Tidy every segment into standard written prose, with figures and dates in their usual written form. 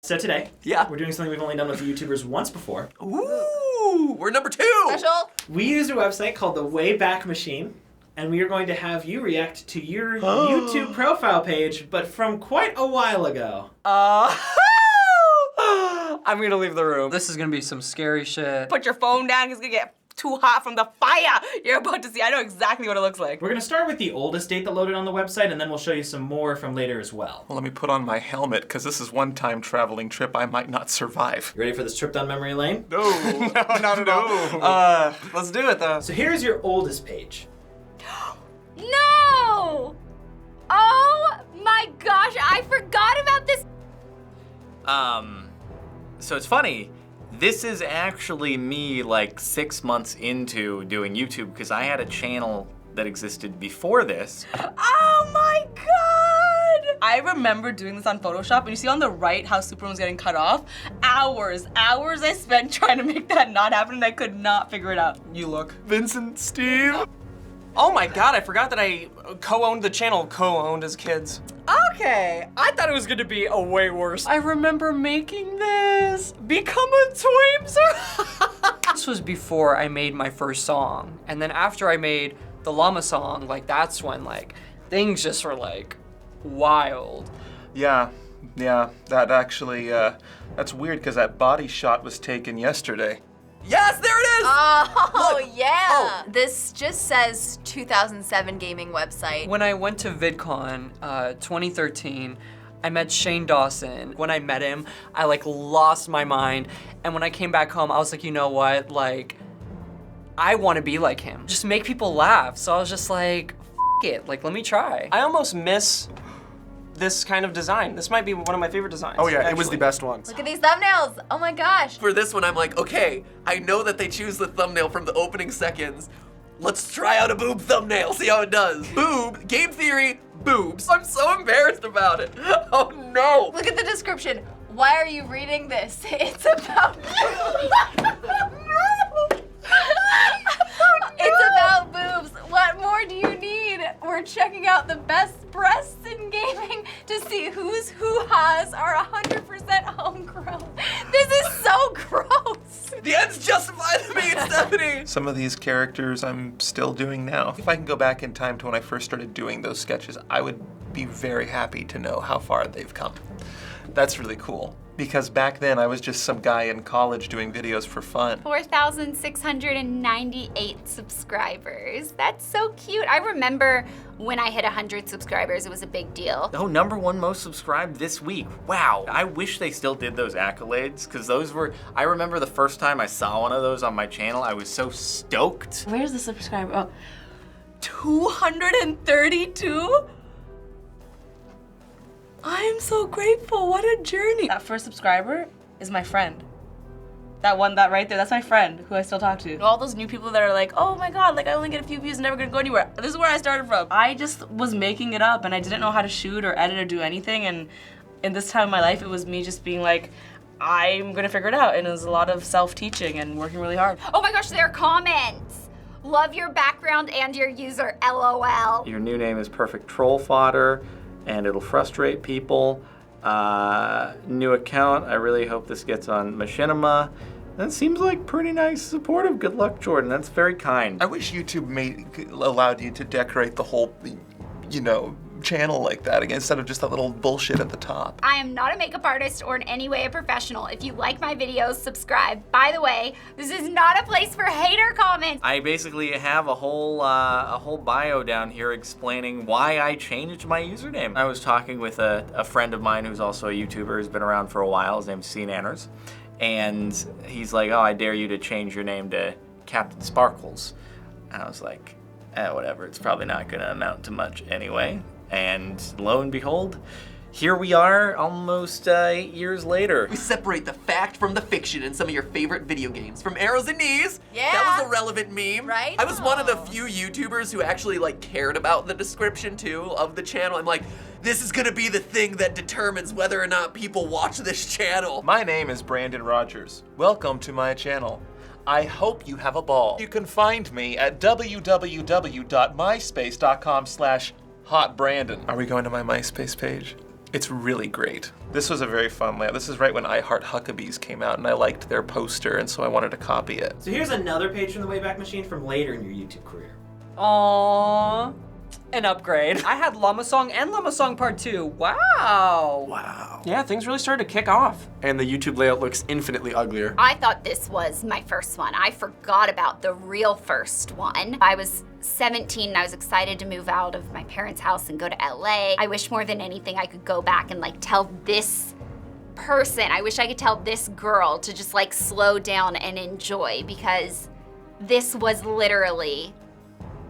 So today, we're doing something we've only done with the YouTubers once before. Ooh, we're number 2! Special! We used a website called the Wayback Machine, and we are going to have you react to your YouTube profile page, but from quite a while ago. I'm gonna leave the room. This is gonna be some scary shit. Put your phone down, it's gonna get too hot from the fire you're about to see. I know exactly what it looks like. We're gonna start with the oldest date that loaded on the website, and then we'll show you some more from later as well. Well, let me put on my helmet, because this is one time traveling trip I might not survive. You ready for this trip down memory lane? No, no, not at all. Let's do it though. So here's your oldest page. No! Oh my gosh, I forgot about this. So it's funny. This is actually me like 6 months into doing YouTube because I had a channel that existed before this. Oh my god! I remember doing this on Photoshop, and you see on the right how Superman was getting cut off? Hours I spent trying to make that not happen, and I could not figure it out. You look. Vincent, Steve. Oh my god, I forgot that I co-owned the channel, co-owned as kids. Okay, I thought it was gonna be a way worse. I remember making this. Become a Twaimzer. This was before I made my first song. And then after I made the llama song, like that's when like things just were like wild. Yeah, that actually, that's weird because that body shot was taken yesterday. Yes, there it is! Oh, Look. yeah! Oh. This just says 2007 gaming website. When I went to VidCon 2013, I met Shane Dawson. When I met him, I like lost my mind. And when I came back home, I was like, you know what? Like, I want to be like him. Just make people laugh. So I was just like, F it, like, let me try. I almost miss this kind of design. This might be one of my favorite designs. Oh yeah, actually. it was the best one. Look at these thumbnails! Oh my gosh! For this one, I'm like, okay, I know that they choose the thumbnail from the opening seconds. Let's try out a boob thumbnail, see how it does. Boob, game theory, boobs. I'm so embarrassed about it. Oh no. Look at the description. Why are you reading this? It's about It's about boobs. What more do you need? We're checking out the best breasts in gaming to see whose hoo-has are 100% homegrown. This is so gross. The ends justify the means, Stephanie. Some of these characters I'm still doing now. If I can go back in time to when I first started doing those sketches, I would be very happy to know how far they've come. That's really cool. Because back then I was just some guy in college doing videos for fun. 4,698 subscribers. That's so cute. I remember when I hit 100 subscribers, it was a big deal. Oh, #1 most subscribed this week. Wow. I wish they still did those accolades because those were, I remember the first time I saw one of those on my channel, I was so stoked. Where's the subscriber? Oh, 232? I'm so grateful, what a journey. That first subscriber is my friend. That right there, that's my friend who I still talk to. All those new people that are like, oh my god, like I only get a few views and never gonna go anywhere. This is where I started from. I just was making it up and I didn't know how to shoot or edit or do anything, and in this time of my life, it was me just being like, I'm gonna figure it out, and it was a lot of self-teaching and working really hard. Oh my gosh, there are comments. Love your background and your user, LOL. Your new name is Perfect Troll Fodder, and it'll frustrate people. New account, I really hope this gets on Machinima. That seems like pretty nice, supportive. Good luck, Jordan. That's very kind. I wish YouTube allowed you to decorate the whole, channel like that again, instead of just that little bullshit at the top. I am not a makeup artist or in any way a professional. If you like my videos, subscribe. By the way, this is not a place for hater comments. I basically have a whole bio down here explaining why I changed my username. I was talking with a friend of mine who's also a YouTuber who's been around for a while. His name's C Nanners. And he's like, oh, I dare you to change your name to Captain Sparkles. And I was like, whatever, it's probably not gonna amount to much anyway. And lo and behold, here we are almost 8 years later. We separate the fact from the fiction in some of your favorite video games. From Arrows and Knees. Yeah. That was a relevant meme. Right? I was one of the few YouTubers who actually cared about the description too of the channel. I'm like, this is gonna be the thing that determines whether or not people watch this channel. My name is Brandon Rogers. Welcome to my channel. I hope you have a ball. You can find me at www.myspace.com/hotbrandon. Are we going to my MySpace page? It's really great. This was a very fun layout. This is right when I Heart Huckabees came out, and I liked their poster, and so I wanted to copy it. So here's another page from the Wayback Machine from later in your YouTube career. Aww. An upgrade. I had Llama Song and Llama Song Part 2. Wow. Wow. Yeah, things really started to kick off. And the YouTube layout looks infinitely uglier. I thought this was my first one. I forgot about the real first one. I was 17 and I was excited to move out of my parents' house and go to LA. I wish more than anything I could go back and like tell this person, I wish I could tell this girl to just like slow down and enjoy, because this was literally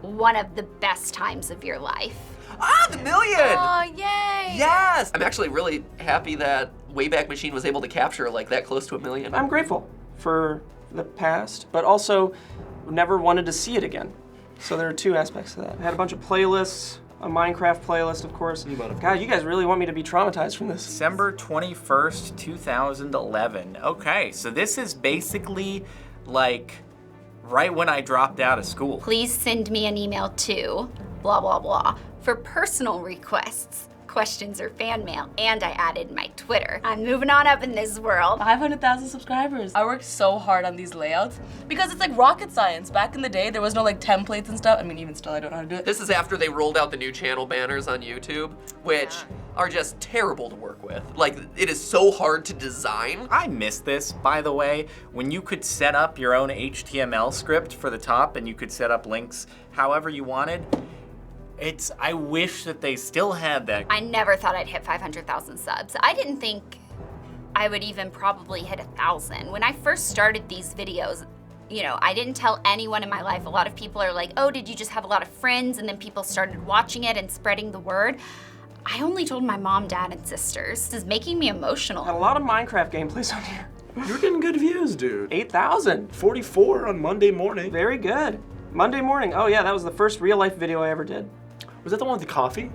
one of the best times of your life. Ah, the million! Oh, yay! Yes! I'm actually really happy that Wayback Machine was able to capture like that close to $1 million. I'm grateful for the past, but also never wanted to see it again. So there are two aspects to that. I had a bunch of playlists, a Minecraft playlist, of course. God, you guys really want me to be traumatized from this. December 21st, 2011. Okay, so this is basically like right when I dropped out of school. Please send me an email to blah, blah, blah for personal requests, questions, or fan mail. And I added my Twitter. I'm moving on up in this world. 500,000 subscribers. I worked so hard on these layouts because it's like rocket science. Back in the day, there was no like templates and stuff. I mean, even still, I don't know how to do it. This is after they rolled out the new channel banners on YouTube, which are just terrible to work with. Like, it is so hard to design. I miss this, by the way, when you could set up your own HTML script for the top and you could set up links however you wanted. I wish that they still had that. I never thought I'd hit 500,000 subs. I didn't think I would even probably hit 1,000. When I first started these videos, you know, I didn't tell anyone in my life. A lot of people are like, oh, did you just have a lot of friends? And then people started watching it and spreading the word. I only told my mom, dad, and sisters. This is making me emotional. Had a lot of Minecraft gameplays on here. You're getting good views, dude. 8,000. 44 on Monday morning. Very good. Monday morning. Oh yeah, that was the first real life video I ever did. Was that the one with the coffee?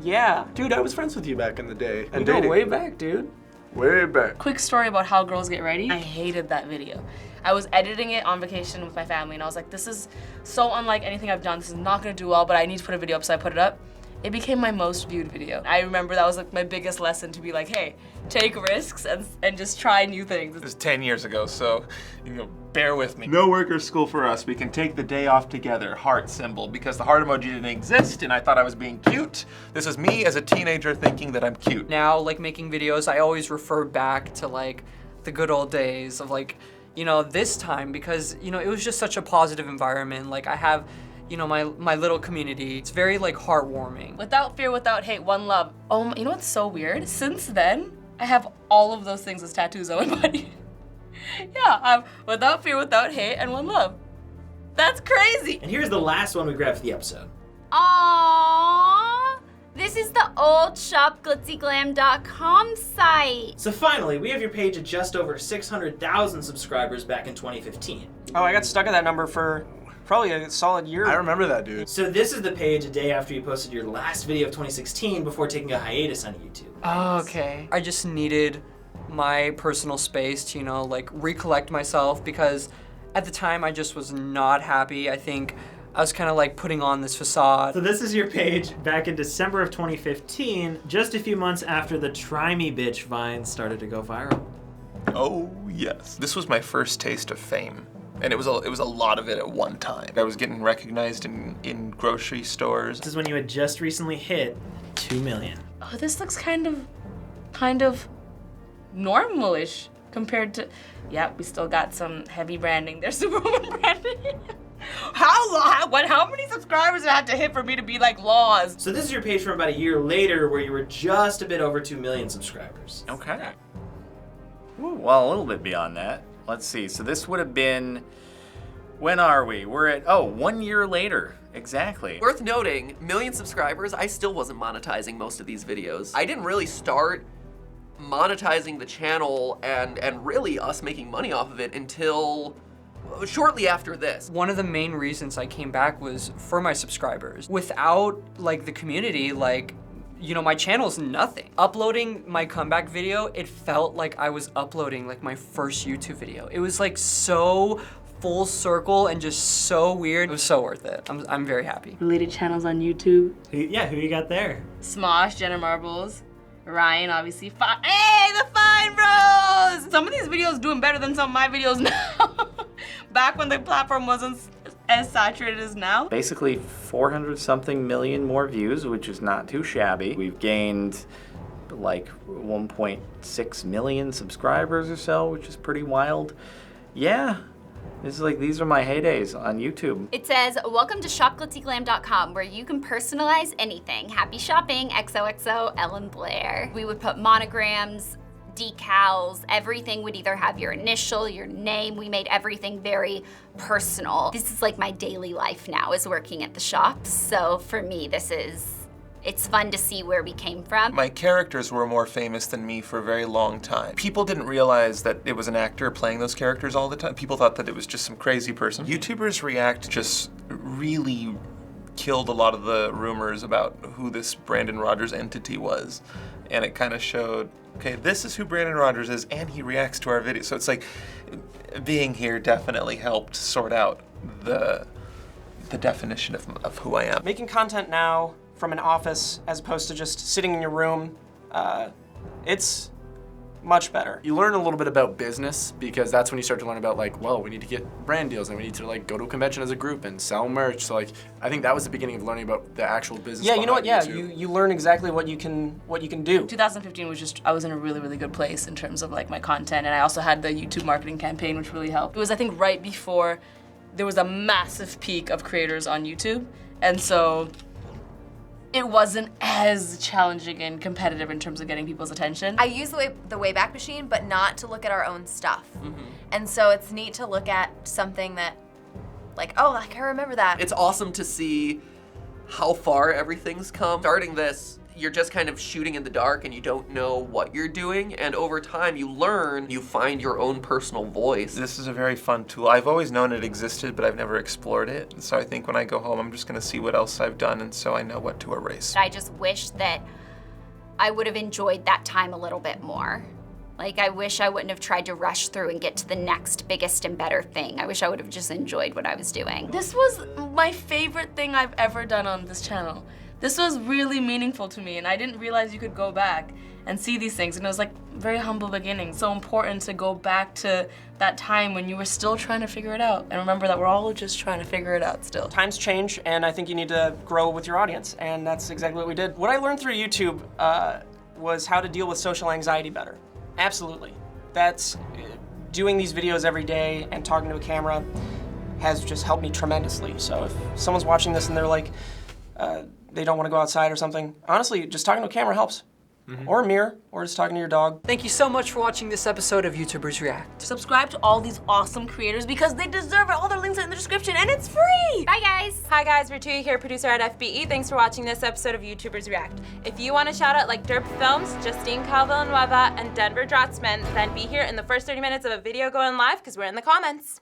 Yeah. Dude, I was friends with you back in the day. We go way back, dude. Way back. Quick story about how girls get ready. I hated that video. I was editing it on vacation with my family and I was like, this is so unlike anything I've done. This is not gonna do well, but I need to put a video up, so I put it up. It became my most viewed video. I remember that was like my biggest lesson, to be like, hey, take risks and just try new things. It was 10 years ago, so bear with me. No work or school for us. We can take the day off together. Heart symbol, because the heart emoji didn't exist and I thought I was being cute. This is me as a teenager thinking that I'm cute. Now, like making videos, I always refer back to like the good old days of like, you know, this time, because, you know, it was just such a positive environment. Like I have, you know, my little community. It's very like heartwarming. Without fear, without hate, one love. Oh, you know what's so weird? Since then, I have all of those things as tattoos on my body. Yeah, I'm without fear, without hate, and one love. That's crazy. And here's the last one we grabbed for the episode. Aww. This is the old shopglitzyglam.com site. So finally, we have your page at just over 600,000 subscribers back in 2015. Oh, I got stuck at that number for probably a solid year. I remember that, dude. So this is the page a day after you posted your last video of 2016 before taking a hiatus on YouTube. Oh, okay. I just needed my personal space to, you know, like recollect myself, because at the time I just was not happy. I think I was kind of like putting on this facade. So this is your page back in December of 2015, just a few months after the Try Me Bitch vine started to go viral. Oh, yes. This was my first taste of fame. And it was a lot of it at one time. I was getting recognized in grocery stores. This is when you had just recently hit 2 million. Oh, this looks kind of normal-ish compared to, yeah, we still got some heavy branding. There's Superwoman branding. How many subscribers did I have to hit for me to be like laws? So this is your page from about a year later where you were just a bit over 2 million subscribers. Okay. Ooh, well, a little bit beyond that. Let's see. So this would have been, when are we? We're at, 1 year later. Exactly. Worth noting, million subscribers, I still wasn't monetizing most of these videos. I didn't really start monetizing the channel and really us making money off of it until shortly after this. One of the main reasons I came back was for my subscribers. Without like the community, like, you know, my channel's nothing. Uploading my comeback video, it felt like I was uploading like my first YouTube video. It was like so full circle and just so weird. It was so worth it. I'm very happy. Related channels on YouTube. Who you got there? Smosh, Jenna Marbles, Ryan, obviously. Hey, the Fine Bros! Some of these videos doing better than some of my videos now. Back when the platform wasn't as saturated as now. Basically 400 something million more views, which is not too shabby. We've gained like 1.6 million subscribers or so, which is pretty wild. Yeah, it's like these are my heydays on YouTube. It says, welcome to shopglitzyglam.com, where you can personalize anything. Happy shopping, XOXO, Ellen Blair. We would put monograms, decals, everything would either have your initial, your name. We made everything very personal. This is like my daily life now, is working at the shops. So for me, it's fun to see where we came from. My characters were more famous than me for a very long time. People didn't realize that it was an actor playing those characters all the time. People thought that it was just some crazy person. YouTubers React just really killed a lot of the rumors about who this Brandon Rogers entity was. And it kind of showed, okay, this is who Brandon Rogers is, and he reacts to our videos. So it's like, being here definitely helped sort out the definition of who I am. Making content now from an office as opposed to just sitting in your room, it's much better. You learn a little bit about business because that's when you start to learn about like, well, we need to get brand deals and we need to like go to a convention as a group and sell merch. So like, I think that was the beginning of learning about the actual business. Yeah, you know what? Yeah, YouTube. you learn exactly what you can do. 2015 was just, I was in a really, really good place in terms of like my content, and I also had the YouTube marketing campaign, which really helped. It was, I think, right before there was a massive peak of creators on YouTube, and so it wasn't as challenging and competitive in terms of getting people's attention. I use the Wayback Machine, but not to look at our own stuff. And so it's neat to look at something that, like, oh, like I remember that. It's awesome to see how far everything's come. Starting this, you're just kind of shooting in the dark and you don't know what you're doing, and over time you learn, you find your own personal voice. This is a very fun tool. I've always known it existed, but I've never explored it. So I think when I go home, I'm just gonna see what else I've done, and so I know what to erase. I just wish that I would have enjoyed that time a little bit more. Like, I wish I wouldn't have tried to rush through and get to the next biggest and better thing. I wish I would have just enjoyed what I was doing. This was my favorite thing I've ever done on this channel. This was really meaningful to me, and I didn't realize you could go back and see these things, and it was like very humble beginnings. So important to go back to that time when you were still trying to figure it out, and remember that we're all just trying to figure it out still. Times change, and I think you need to grow with your audience, and that's exactly what we did. What I learned through YouTube was how to deal with social anxiety better. Absolutely. That's doing these videos every day and talking to a camera has just helped me tremendously. So if someone's watching this and they're like, they don't want to go outside or something, honestly, just talking to a camera helps. Or a mirror, or just talking to your dog. Thank you so much for watching this episode of YouTubers React. Subscribe to all these awesome creators because they deserve it. All their links are in the description, and it's free! Bye, guys. Hi guys, Vartuhi here, producer at FBE. Thanks for watching this episode of YouTubers React. If you want to shout out like Derp Films, Justine Calvillanueva, and Denver Drotsman, then be here in the first 30 minutes of a video going live because we're in the comments.